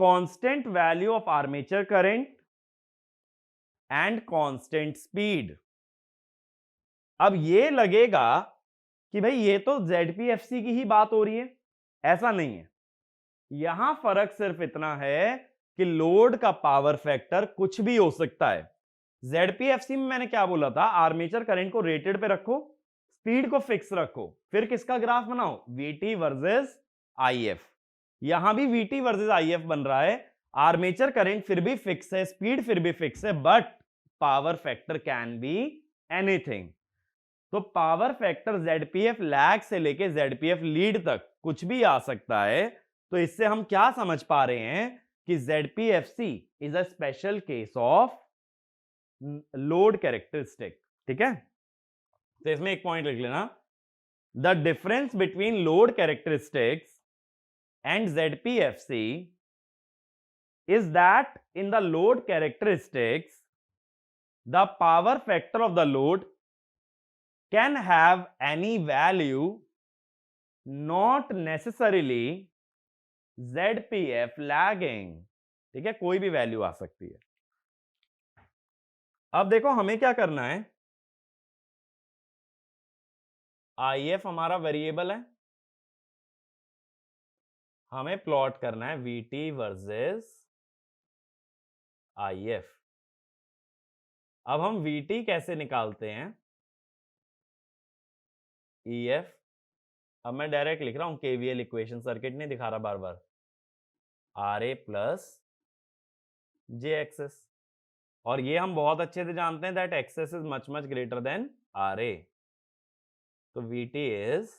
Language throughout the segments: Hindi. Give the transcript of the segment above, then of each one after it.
Constant value of armature current and constant speed. अब ये लगेगा कि भाई ये तो ZPFC की ही बात हो रही है, ऐसा नहीं है। यहां फर्क सिर्फ इतना है कि लोड का पावर फैक्टर कुछ भी हो सकता है। ZPFC में मैंने क्या बोला था, आर्मेचर करंट को रेटेड पे रखो, स्पीड को फिक्स रखो, फिर किसका ग्राफ बनाओ, VT वर्सेस IF। यहां भी VT वर्सेस IF बन रहा है, आर्मेचर करंट फिर भी फिक्स है, स्पीड फिर भी फिक्स है, but power factor can be anything. तो पावर फैक्टर ZPF लैग से लेके ZPF लीड तक कुछ भी आ सकता है। तो इससे हम क्या समझ पा रहे हैं कि ZPFC is a special case of load characteristic. ठीक है, तो इसमें एक पॉइंट लिख लेना, the difference between load characteristics and ZPFC is that in the load characteristics the power factor of the load can have any value, not necessarily ZPF lagging। ठीक है, कोई भी वैल्यू आ सकती है। अब देखो हमें क्या करना है, IF हमारा वेरिएबल है, हमें प्लॉट करना है VT वर्सेस IF। अब हम VT कैसे निकालते हैं, EF। अब मैं डायरेक्ट लिख रहा हूं KVL इक्वेशन, सर्किट नहीं दिखा रहा बार बार, RA प्लस JXS। और ये हम बहुत अच्छे से जानते हैं that XS is much much greater than RA। तो VT is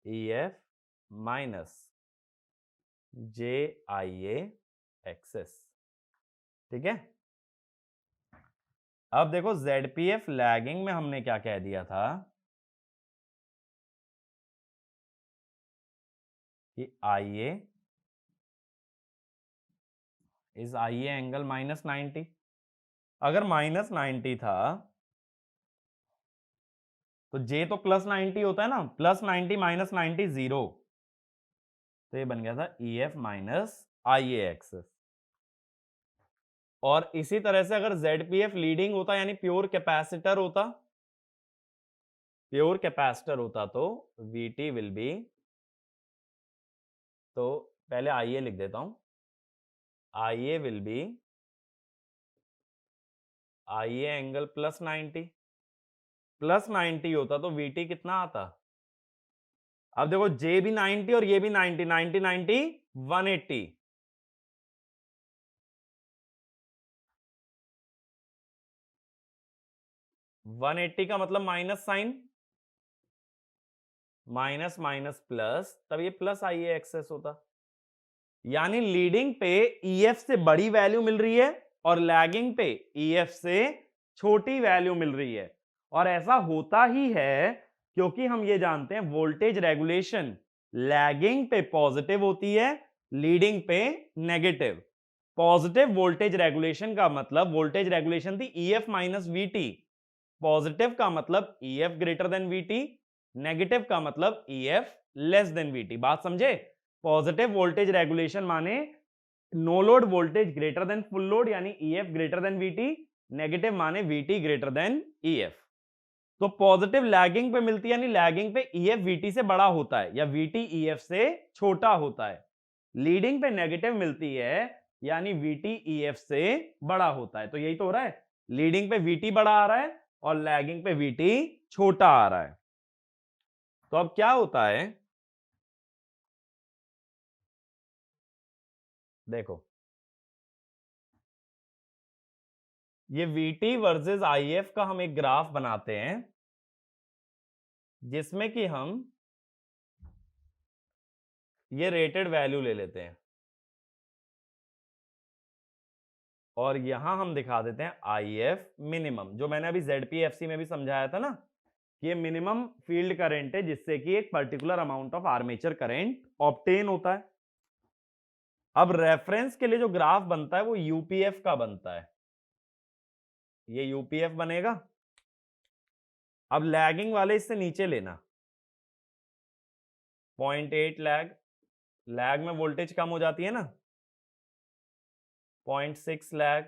EF minus JIA XS। ठीक है, अब देखो ZPF लैगिंग में हमने क्या कह दिया था कि IA इज IA एंगल -90। अगर -90 था तो J तो +90 होता है ना, +90 -90 0। तो ये बन गया था EF माइनस IA एक्सेस। और इसी तरह से अगर ZPF लीडिंग होता यानी प्योर कैपेसिटर होता, तो VT विल बी, तो पहले IA लिख देता हूं, IA will be IA angle +90। +90 होता तो VT कितना आता, अब देखो J भी 90 और ये भी 90, 90 90 180। का मतलब minus sign, minus minus plus, तब ये प्लस IA एक्सेस होता। यानी लीडिंग पे EF से बड़ी वैल्यू मिल रही है और लैगिंग पे EF से छोटी वैल्यू मिल रही है। और ऐसा होता ही है क्योंकि हम ये जानते हैं वोल्टेज रेगुलेशन लैगिंग पे पॉजिटिव होती है, लीडिंग पे नेगेटिव। पॉजिटिव वोल्टेज रेगुलेशन का मतलब, वोल्टेज रेगुलेशन थी EF माइनस VT, पॉजिटिव का मतलब EF greater than VT, negative का मतलब EF लेस देन VT। बात समझे, पॉजिटिव वोल्टेज रेगुलेशन माने no load voltage greater than full load यानी EF greater than VT, negative माने VT ग्रेटर देन EF। तो पॉजिटिव लैगिंग पे मिलती है यानी लैगिंग पे EF VT से बड़ा होता है या VT EF से छोटा होता है। लीडिंग पे नेगेटिव मिलती है यानी VT EF से बड़ा होता है। तो यही तो हो रहा है, लीडिंग पे VT बड़ा आ रहा है और लैगिंग पे VT छोटा आ रहा है। तो अब क्या होता है, देखो ये VT वर्सेस IF का हम एक ग्राफ बनाते हैं जिसमें कि हम ये रेटेड वैल्यू ले लेते हैं और यहां हम दिखा देते हैं IF मिनिमम, जो मैंने अभी ZPFC में भी समझाया था ना कि ये मिनिमम फील्ड करंट है जिससे कि एक particular amount of armature current obtain होता है। अब रेफरेंस के लिए जो ग्राफ बनता है वो UPF का बनता है, ये UPF बनेगा। अब लैगिंग वाले इससे नीचे लेना, 0.8 लैग, लैग में वोल्टेज कम हो जाती है ना, 0.6 लैग,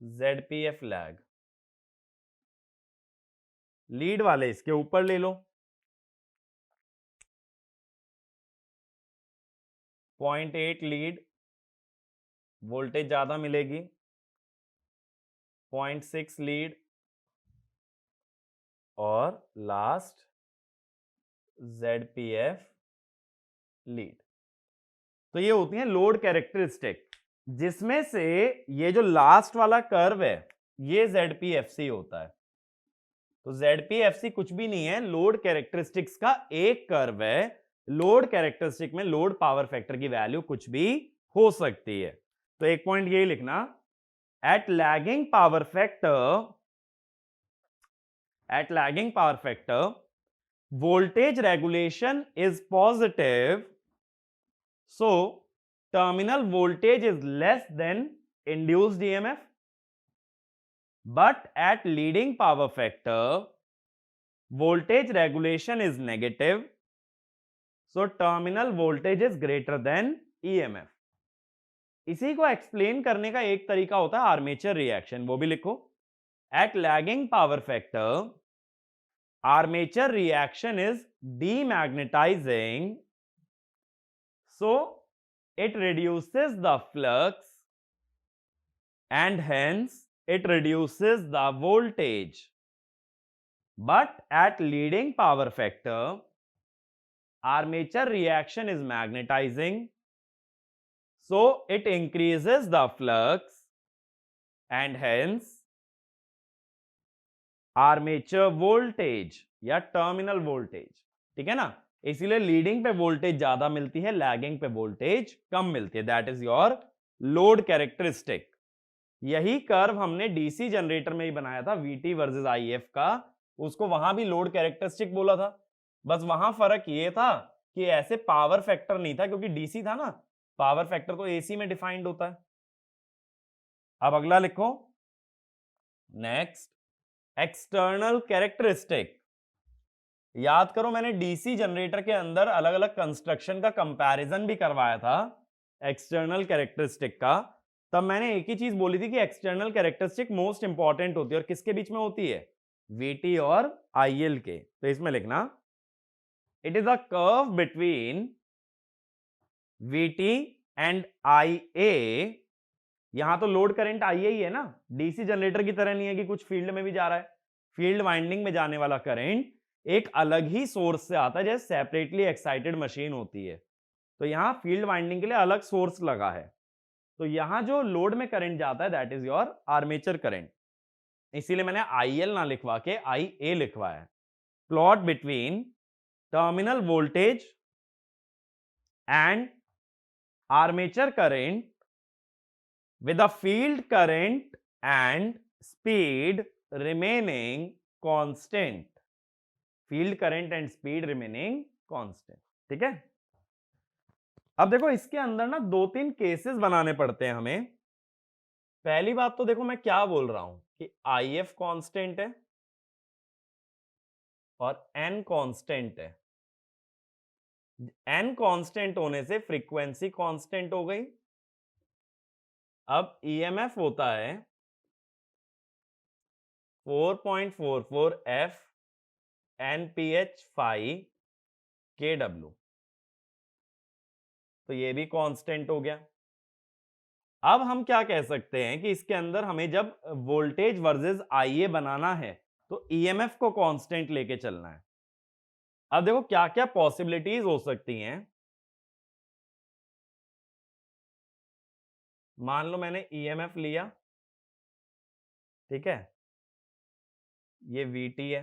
ZPF लैग। लीड वाले इसके ऊपर ले लो, 0.8 लीड, वोल्टेज ज्यादा मिलेगी, 0.6 लीड, और लास्ट ZPF लीड। तो ये होती है लोड कैरेक्टरिस्टिक, जिसमें से ये जो लास्ट वाला कर्व है ये ZPFC होता है। तो ZPFC कुछ भी नहीं है, लोड कैरेक्टरिस्टिक्स का एक कर्व है। लोड कैरेक्टरिस्टिक में लोड पावर फैक्टर की वैल्यू कुछ भी हो सकती है। तो एक पॉइंट यही लिखना, at lagging power factor voltage regulation is positive, so terminal voltage is less than induced EMF, but at leading power factor voltage regulation is negative, so terminal voltage is greater than EMF। इसी को एक्सप्लेन करने का एक तरीका होता है आर्मेचर रिएक्शन, वो भी लिखो। At lagging power factor armature reaction is demagnetizing, so it reduces the flux and hence it reduces the voltage, but at leading power factor armature reaction is magnetizing, so it increases the flux and hence armature voltage या टर्मिनल वोल्टेज। ठीक है ना, इसीलिए लीडिंग पे वोल्टेज ज्यादा मिलती है, लैगिंग पे वोल्टेज कम मिलती है। That is your load characteristic. यही कर्व हमने डीसी जनरेटर में ही बनाया था, वीटी वर्सेस आईएफ का, उसको वहां भी लोड कैरेक्टरिस्टिक बोला था। बस वहां फर्क ये था कि ऐसे पावर फैक्टर नहीं था, क्योंकि डीसी था ना, पावर फैक्टर तो एसी में डिफाइंड होता है। अब अगला लिखो, नेक्स्ट एक्सटर्नल कैरेक्टरिस्टिक। याद करो मैंने डीसी जनरेटर के अंदर अलग अलग कंस्ट्रक्शन का कंपैरिजन भी करवाया था एक्सटर्नल कैरेक्टरिस्टिक का। तब मैंने एक ही चीज बोली थी कि एक्सटर्नल कैरेक्टरिस्टिक मोस्ट इंपॉर्टेंट होती है, और किसके बीच में होती है, वीटी और आईएल के। तो इसमें लिखना, it is a curve between VT and आईए। यहां तो लोड करंट आईए ही है ना, डीसी जनरेटर की तरह नहीं है कि कुछ फील्ड में भी जा रहा है। फील्ड वाइंडिंग में जाने वाला करंट एक अलग ही सोर्स से आता है, जैसे सेपरेटली एक्साइटेड मशीन होती है। तो यहां फील्ड वाइंडिंग के लिए अलग सोर्स लगा है। तो यहां जो लोड में करंट जाता है that is your armature current, इसीलिए मैंने आईएल ना लिखवा के आईए लिखवाया है। Plot between terminal voltage and armature current with a field current and speed remaining constant, field current and speed remaining constant। ठीक है, अब देखो इसके अंदर ना दो तीन केसेस बनाने पड़ते हैं हमें। पहली बात तो देखो मैं क्या बोल रहा हूं कि IF कांस्टेंट है और N कांस्टेंट है। N कांस्टेंट होने से फ्रीक्वेंसी कांस्टेंट हो गई। अब EMF होता है 4.44 F NPH 5 KW, तो ये भी कांस्टेंट हो गया। अब हम क्या कह सकते हैं कि इसके अंदर हमें जब वोल्टेज वर्सेस आईए बनाना है तो EMF को कांस्टेंट लेके चलना है। अब देखो क्या क्या पॉसिबिलिटीज हो सकती हैं। मान लो मैंने EMF लिया, ठीक है, ये VT है,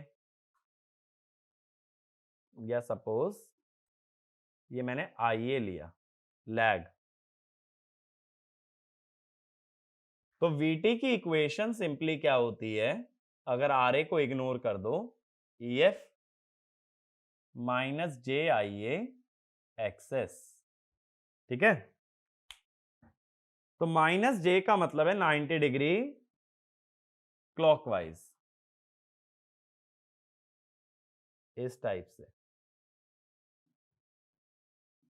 या सपोज ये मैंने IA लिया, लैग। तो VT की इक्वेशन सिंपली क्या होती है, अगर RA को इग्नोर कर दो, EF माइनस JIA एक्सेस। ठीक है, तो माइनस J का मतलब है 90 डिग्री क्लॉकवाइज, इस टाइप से।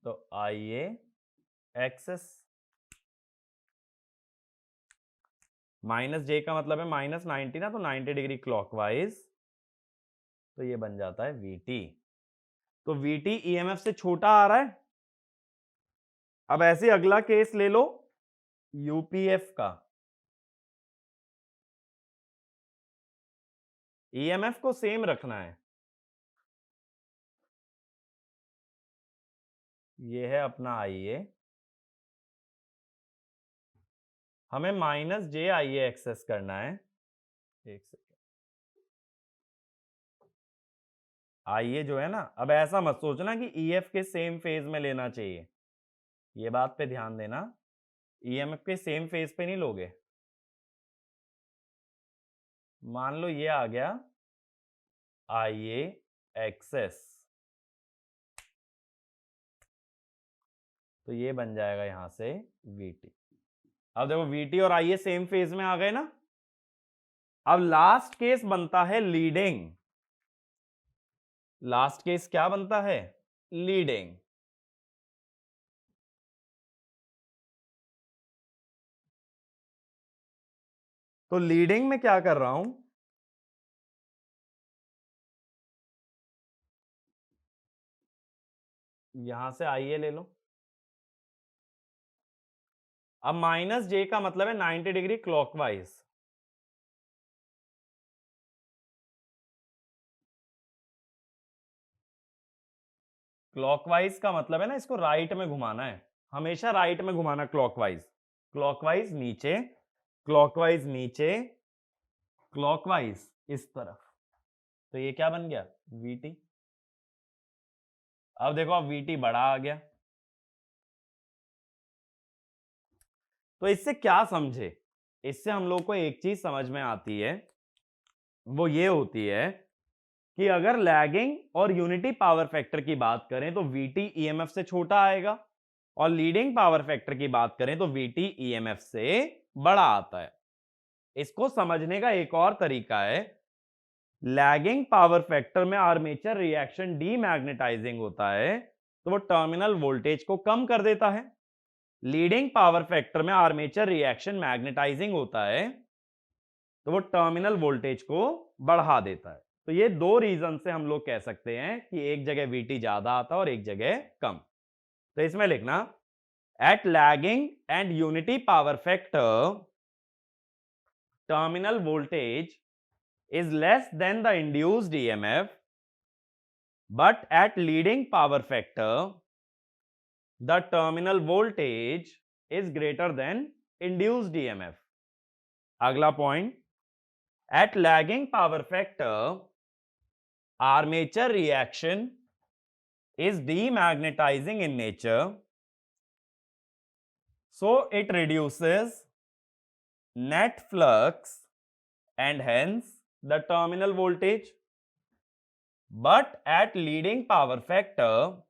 तो IA एक्सेस माइनस जे का मतलब है -90 ना, तो 90 डिग्री क्लॉकवाइज, तो ये बन जाता है VT। तो VT EMF से छोटा आ रहा है। अब ऐसे अगला केस ले लो UPF का। EMF को सेम रखना है। ये है अपना IA, हमें -JIA एक्सेस करना है। एक सेकेंड, IA जो है ना, अब ऐसा मत सोचना कि EF के सेम फेज में लेना चाहिए, ये बात पे ध्यान देना। EMF के सेम फेज पे नहीं लोगे। मान लो ये आ गया IA एक्सेस, तो ये बन जाएगा यहां से VT। अब देखो VT और IA सेम फेज में आ गए ना। अब लास्ट केस बनता है लीडिंग। लास्ट केस क्या बनता है? लीडिंग। तो लीडिंग में क्या कर रहा हूं, यहां से IA ले लो। अब -J का मतलब है 90 डिग्री क्लॉकवाइज। क्लॉकवाइज का मतलब है ना, इसको राइट में घुमाना है, हमेशा राइट में घुमाना। क्लॉकवाइज, क्लॉकवाइज नीचे, क्लॉकवाइज नीचे, क्लॉकवाइज इस तरफ। तो ये क्या बन गया? VT। अब देखो, अब VT बड़ा आ गया। तो इससे क्या समझे? इससे हम लोग को एक चीज समझ में आती है, वो ये होती है कि अगर लैगिंग और यूनिटी पावर फैक्टर की बात करें तो VT EMF से छोटा आएगा, और लीडिंग पावर फैक्टर की बात करें तो VT EMF से बड़ा आता है। इसको समझने का एक और तरीका है, लैगिंग पावर फैक्टर में आर्मेचर रिएक्शन डीमैग्नेटाइजिंग होता है, तो वो टर्मिनल वोल्टेज को कम कर देता है। लीडिंग पावर फैक्टर में आर्मेचर रिएक्शन मैग्नेटाइजिंग होता है, तो वो टर्मिनल वोल्टेज को बढ़ा देता है। तो ये दो रीजन से हम लोग कह सकते हैं कि एक जगह VT ज्यादा आता है और एक जगह कम। तो इसमें लिखना, at lagging and unity power factor terminal voltage is less than the induced EMF, but at leading power factor the terminal voltage is greater than induced EMF. अगला point, at lagging power factor armature reaction is demagnetizing in nature, so it reduces net flux and hence the terminal voltage. But at leading power factor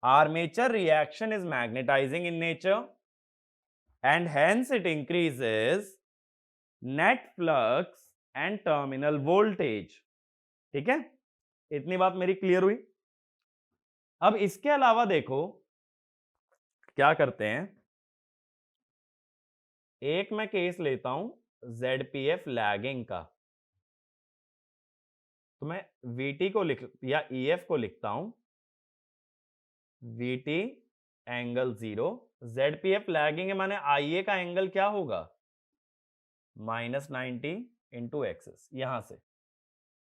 armature reaction is magnetizing in nature and hence it increases net flux and terminal voltage. ठीक है, इतनी बात मेरी क्लियर हुई। अब इसके अलावा देखो क्या करते हैं, एक मैं केस लेता हूं ZPF लैगिंग का, तो मैं VT को लिख या EF को लिखता हूं VT एंगल 0, ZPF लैगिंग है माने IA का एंगल क्या होगा? -90 इंटू एक्सेस, यहां से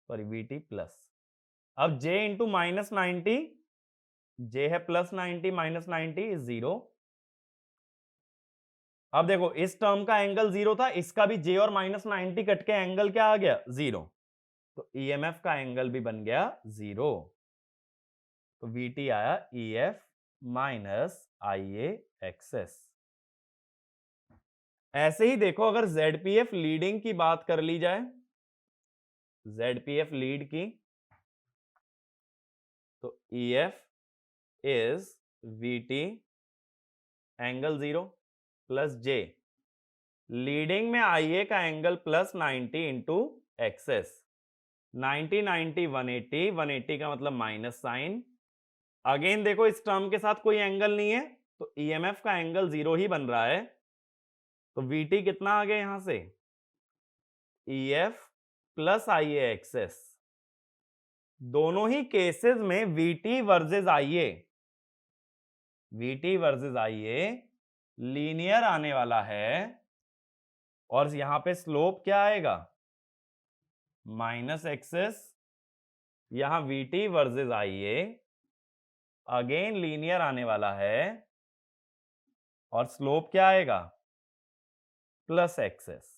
सॉरी VT प्लस। अब J इंटू -90, J है +90 -90 इज 0। अब देखो इस टर्म का एंगल 0 था, इसका भी J और -90 कट के एंगल क्या आ गया? 0। तो EMF का एंगल भी बन गया 0। तो VT आया EF माइनस IA एक्सेस। ऐसे ही देखो, अगर ZPF लीडिंग की बात कर ली जाए, ZPF लीड की, तो EF is VT angle 0 plus J, leading में IA का एंगल +90 इंटू एक्सेस। 90 90 180, 180 का मतलब माइनस साइन, अगेन देखो इस टर्म के साथ कोई एंगल नहीं है, तो ईएमएफ का एंगल 0 ही बन रहा है। तो वीटी कितना आ गया यहां से, ईएफ प्लस आईए एक्सेस। दोनों ही केसेस में वीटी वर्सेस आईए, वीटी वर्सेस आईए लीनियर आने वाला है, और यहां पे स्लोप क्या आएगा, माइनस एक्सेस। यहां वीटी वर्सेस आईए अगेन लीनियर आने वाला है, और स्लोप क्या आएगा, प्लस एक्सेस।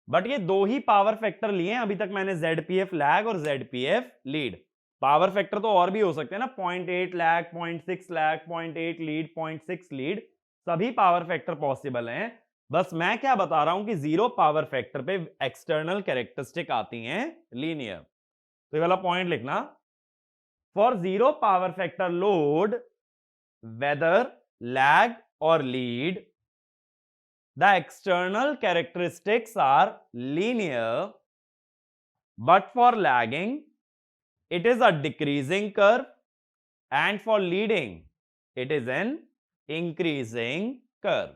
बट ये दो ही पावर फैक्टर लिए हैं अभी तक मैंने, ZPF लैग और ZPF लीड। पावर फैक्टर तो और भी हो सकते हैं ना, 0.8 लैग, 0.6 लैग, 0.8 लीड, 0.6 लीड, सभी पावर फैक्टर पॉसिबल हैं। बस मैं क्या बता रहा हूं कि 0 पावर फैक्टर पे एक्सटर्नल कैरेक्टरिस्टिक आती हैं लीनियर। तो ये वाला पॉइंट लिखना, for 0 power factor load whether lag और lead, the external characteristics are linear, but for lagging it is a decreasing curve, and for leading it is an increasing curve.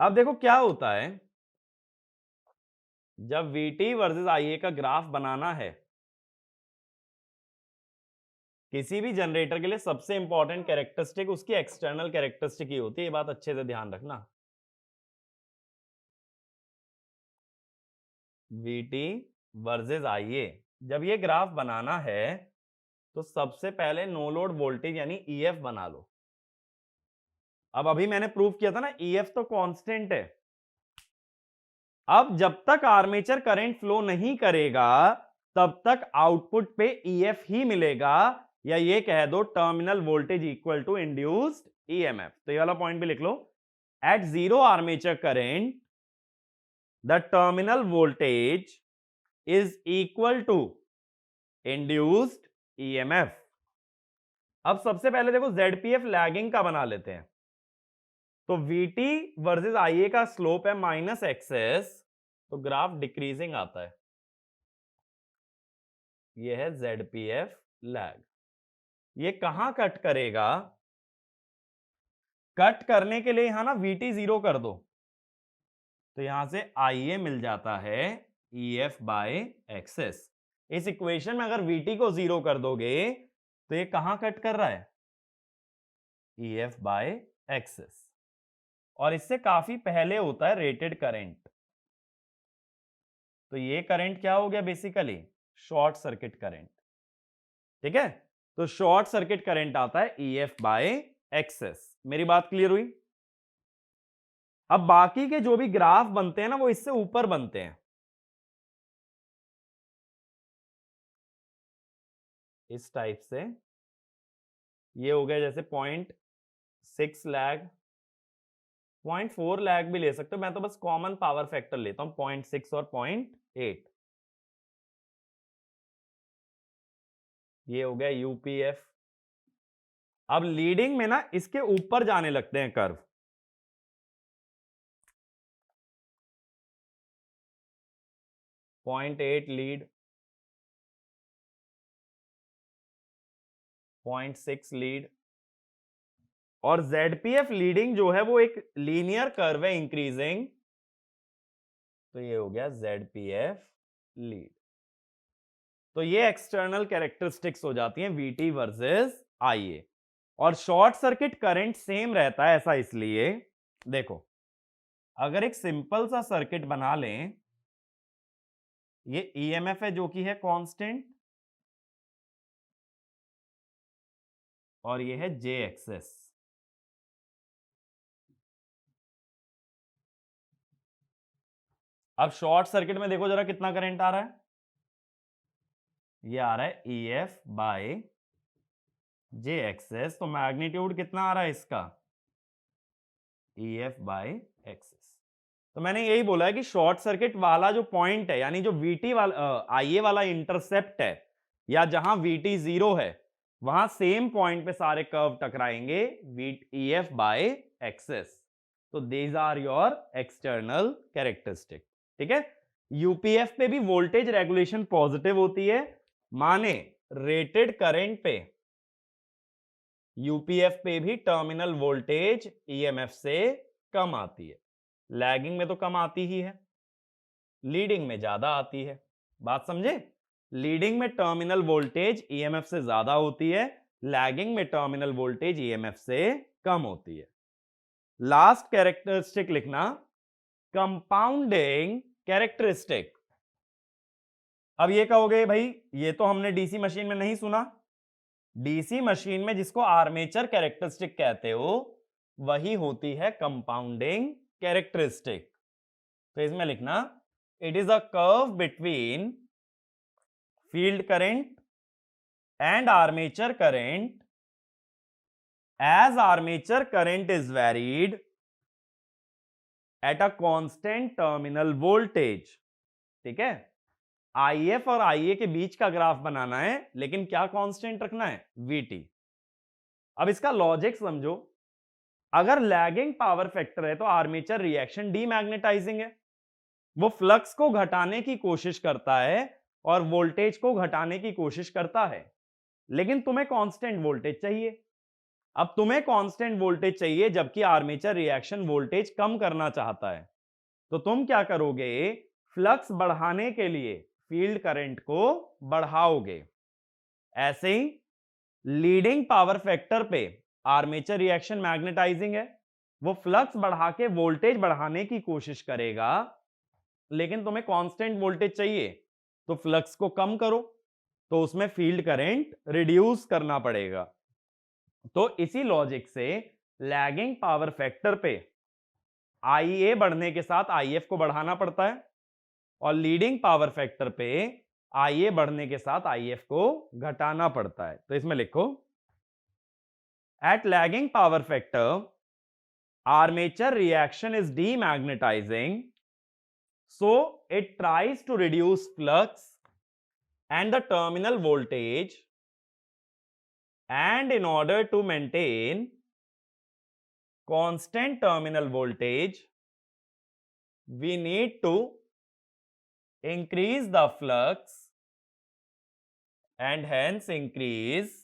अब देखो क्या होता है, जब VT वर्सेस IA का ग्राफ बनाना है किसी भी जनरेटर के लिए, सबसे इंपॉर्टेंट कैरेक्टरिस्टिक उसकी एक्सटर्नल कैरेक्टरिस्टिक ही होती है, ये बात अच्छे से ध्यान रखना। VT वर्सेस IA जब ये ग्राफ बनाना है तो सबसे पहले नो लोड वोल्टेज यानी EF बना लो। अब अभी मैंने प्रूव किया था ना, EF तो कांस्टेंट है। अब जब तक आर्मेचर करंट फ्लो नहीं करेगा तब तक आउटपुट पे EF ही मिलेगा, या ये कह दो terminal voltage equal to induced EMF। तो ये वाला पॉइंट भी लिख लो, at 0 armature current the terminal voltage is equal to induced EMF। अब सबसे पहले देखो ZPF लैगिंग का बना लेते हैं। तो VT वर्सेस IA का स्लोप है माइनस एक्सेस, तो ग्राफ डिक्रीजिंग आता है। यह है ZPF लैग। ये कहां कट करेगा, कट करने के लिए यहां ना VT 0 कर दो, तो यहां से IA मिल जाता है EF बाय एक्सेस। इस इक्वेशन में अगर VT को 0 कर दोगे तो ये कहां कट कर रहा है, EF बाय एक्सेस। और इससे काफी पहले होता है रेटेड करंट। तो ये करंट क्या हो गया, बेसिकली शॉर्ट सर्किट करंट। ठीक है, तो शॉर्ट सर्किट करंट आता है EF बाय एक्सेस। मेरी बात क्लियर हुई? अब बाकी के जो भी ग्राफ बनते हैं ना वो इससे ऊपर बनते हैं, इस टाइप से। ये हो गया जैसे 0.6 लैग, 0.4 लैग भी ले सकते हो, मैं तो बस कॉमन पावर फैक्टर लेता हूं 0.6 और 0.8। ये हो गया UPF। अब लीडिंग में ना इसके ऊपर जाने लगते हैं कर्व, पॉइंट 8 लीड, 0.6 लीड, और ZPF लीडिंग जो है वो एक लीनियर कर्व है इंक्रीजिंग, तो ये हो गया ZPF लीड। तो ये एक्सटर्नल कैरेक्टरिस्टिक्स हो जाती हैं VT वर्सेस IA। और शॉर्ट सर्किट करंट सेम रहता है, ऐसा इसलिए देखो, अगर एक सिंपल सा सर्किट बना लें, ये EMF है जो कि है कांस्टेंट, और ये है J एक्सेस। अब शॉर्ट सर्किट में देखो जरा कितना करंट आ रहा है, ये आ रहा है EF बाय J एक्सेस। तो मैग्नीट्यूड कितना आ रहा है इसका, EF बाय एक्सेस। तो मैंने यही बोला है कि शॉर्ट सर्किट वाला जो पॉइंट है, यानी जो VT वाला IA वाला इंटरसेप्ट है, या जहां VT 0 है, वहां सेम पॉइंट पे सारे कर्व टकराएंगे EF बाय एक्सेस। तो these are your external characteristic. ठीक है, UPF पे भी वोल्टेज रेगुलेशन पॉजिटिव होती है, माने रेटेड करंट पे, यूपीएफ पे भी टर्मिनल वोल्टेज ईएमएफ से कम आती है। लैगिंग में तो कम आती ही है, लीडिंग में ज्यादा आती है। बात समझे? लीडिंग में टर्मिनल वोल्टेज ईएमएफ से ज्यादा होती है, लैगिंग में टर्मिनल वोल्टेज ईएमएफ से कम होती है। लास्ट कैरेक्टरिस्टिक लिखना, कंपाउंडिंग कैरेक्टरिस्टिक। अब ये कहोगे भाई ये तो हमने डीसी मशीन में नहीं सुना। डीसी मशीन में जिसको आर्मेचर कैरेक्टरिस्टिक कहते हो वही होती है कंपाउंडिंग कैरेक्टरिस्टिक। तो इसमें लिखना, it is a curve between field current and armature current as armature current is varied at a constant terminal voltage। ठीक है, IF और IA के बीच का ग्राफ बनाना है, लेकिन क्या कांस्टेंट रखना है? VT। अब इसका लॉजिक समझो, अगर लैगिंग पावर फैक्टर है तो आर्मेचर रिएक्शन डीमैग्नेटाइजिंग है, वो फ्लक्स को घटाने की कोशिश करता है और वोल्टेज को घटाने की कोशिश करता है, लेकिन तुम्हें कांस्टेंट वोल्टेज चाहिए। अब तुम्हें कांस्टेंट वोल्टेज चाहिए जबकि आर्मेचर रिएक्शन वोल्टेज कम करना चाहता है, तो तुम क्या करोगे? फ्लक्स बढ़ाने के लिए फील्ड करंट को बढ़ाओगे। ऐसे ही लीडिंग पावर फैक्टर पे आर्मेचर रिएक्शन मैग्नेटाइजिंग है, वो फ्लक्स बढ़ा के वोल्टेज बढ़ाने की कोशिश करेगा, लेकिन तुम्हें कांस्टेंट वोल्टेज चाहिए, तो फ्लक्स को कम करो, तो उसमें फील्ड करंट रिड्यूस करना पड़ेगा। तो इसी लॉजिक से लैगिंग पावर फैक्टर पे IA बढ़ने के साथ IF को बढ़ाना पड़ता है, और लीडिंग पावर फैक्टर पे IA बढ़ने के साथ IF को घटाना पड़ता है। तो इसमें लिखो, at lagging power factor armature reaction is demagnetising, so it tries to reduce flux and the terminal voltage, and in order to maintain constant terminal voltage we need to increase the flux and hence increase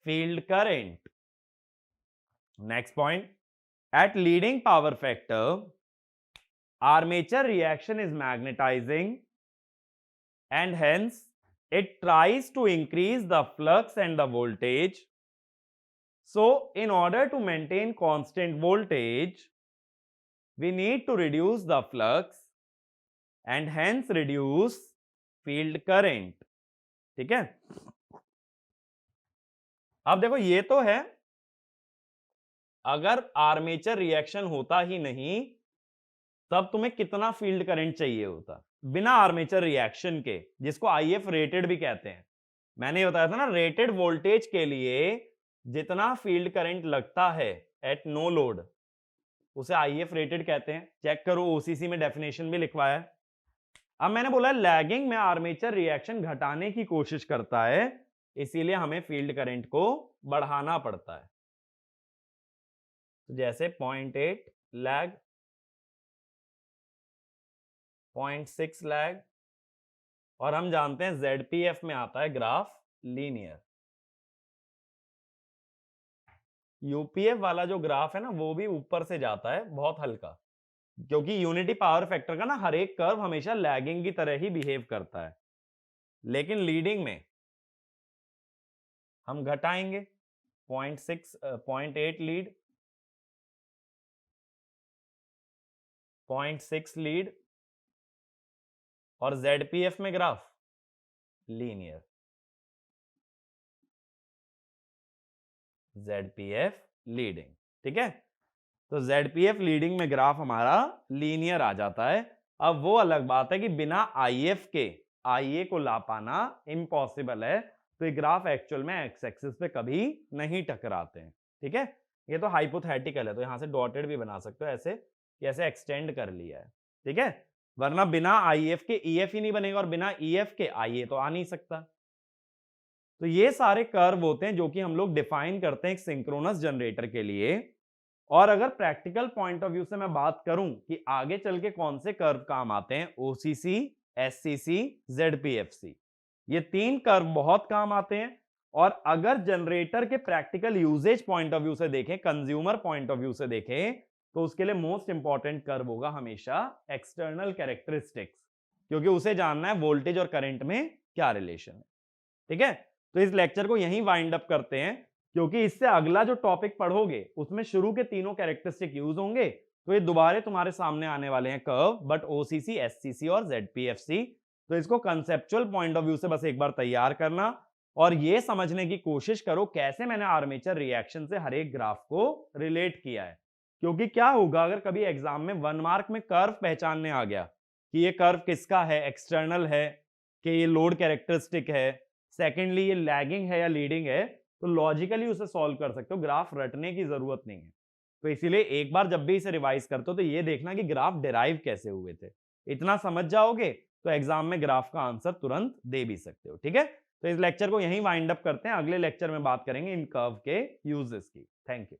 field current. Next point, at leading power factor armature reaction is magnetizing and hence it tries to increase the flux and the voltage. So in order to maintain constant voltage we need to reduce the flux and hence reduce field current। ठीक है, अब देखो ये तो है अगर आर्मेचर रिएक्शन होता ही नहीं तब तुम्हें कितना फील्ड करंट चाहिए होता बिना आर्मेचर रिएक्शन के, जिसको IF रेटेड भी कहते हैं। मैंने ये बताया था ना, रेटेड वोल्टेज के लिए जितना फील्ड करंट लगता है एट नो लोड उसे IF रेटेड कहते हैं। चेक करो, OCC में डेफिनेशन भी लिखवाया है। अब मैंने बोला लैगिंग में आर्मेचर रिएक्शन घटाने की कोशिश करता है, इसीलिए हमें फील्ड करंट को बढ़ाना पड़ता है। तो जैसे 0.8 लैग, 0.6 लैग, और हम जानते हैं ZPF में आता है ग्राफ लीनियर। यूपीएफ वाला जो ग्राफ है ना वो भी ऊपर से जाता है बहुत हल्का, क्योंकि यूनिटी पावर फैक्टर का ना हर एक कर्व हमेशा लैगिंग की तरह ही बिहेव करता है, लेकिन लीडिंग में हम घटाएंगे। 0.8 लीड, 0.6 लीड, और ZPF में ग्राफ लीनियर। ZPF लीडिंग, ठीक है। तो ZPF लीडिंग में ग्राफ हमारा लीनियर आ जाता है। अब वो अलग बात है कि बिना IF के IA को ला पाना इम्पॉसिबल है, तो ये ग्राफ एक्चुअल में एक्स एक्सिस पे कभी नहीं टकराते हैं, ठीक है। ये तो हाइपोथेटिकल है, तो यहां से डॉटेड भी बना सकते हो ऐसे कि ऐसे एक्सटेंड कर लिया है, ठीक है। वरना बिना IF के EF ही नहीं बनेगा और बिना EF के IA तो आ नहीं सकता। तो ये सारे कर्व होते हैं जो कि हम लोग डिफाइन करते हैं एक सिंक्रोनस जनरेटर के लिए। और अगर प्रैक्टिकल पॉइंट ऑफ व्यू से मैं बात करूं कि आगे चल के कौन से कर्व काम आते हैं, OCC, SCC, ZPFC, ये 3 कर्व बहुत काम आते हैं। और अगर जनरेटर के practical uses point of view से देखें, कंज्यूमर पॉइंट ऑफ व्यू से देखें, तो उसके लिए मोस्ट इंपॉर्टेंट कर्व होगा हमेशा एक्सटर्नल कैरेक्टरिस्टिक्स, क्योंकि उसे जानना है वोल्टेज और करंट में क्या रिलेशन है। ठीक है, तो इस लेक्चर को यहीं वाइंड अप करते हैं, क्योंकि इससे अगला जो टॉपिक पढ़ोगे उसमें शुरू के तीनों कैरेक्टरिस्टिक यूज होंगे। तो ये दोबारा तुम्हारे सामने आने वाले हैं कर्व, बट ओसीसी, एससीसी और जेडपीएफसी। तो इसको कंसेप्चुअल पॉइंट ऑफ व्यू से बस एक बार तैयार करना और ये समझने की कोशिश करो कैसे मैंने आर्मेचर रिएक्शन से हर एक ग्राफ को रिलेट किया है। क्योंकि क्या होगा अगर कभी एग्जाम में 1 मार्क में कर्व पहचानने आ गया कि ये कर्व किसका है, एक्सटर्नल है कि ये लोड कैरेक्टरिस्टिक है, सेकेंडली ये लैगिंग है या लीडिंग है, तो लॉजिकली उसे सॉल्व कर सकते हो, ग्राफ रटने की जरूरत नहीं है। तो इसीलिए एक बार जब भी इसे रिवाइज करते हो तो ये देखना कि ग्राफ डिराइव कैसे हुए थे। इतना समझ जाओगे तो एग्जाम में ग्राफ का आंसर तुरंत दे भी सकते हो। ठीक है, तो इस लेक्चर को यहीं वाइंड अप करते हैं, अगले लेक्चर में बात करेंगे इन कर्व के यूजेस की। Thank you.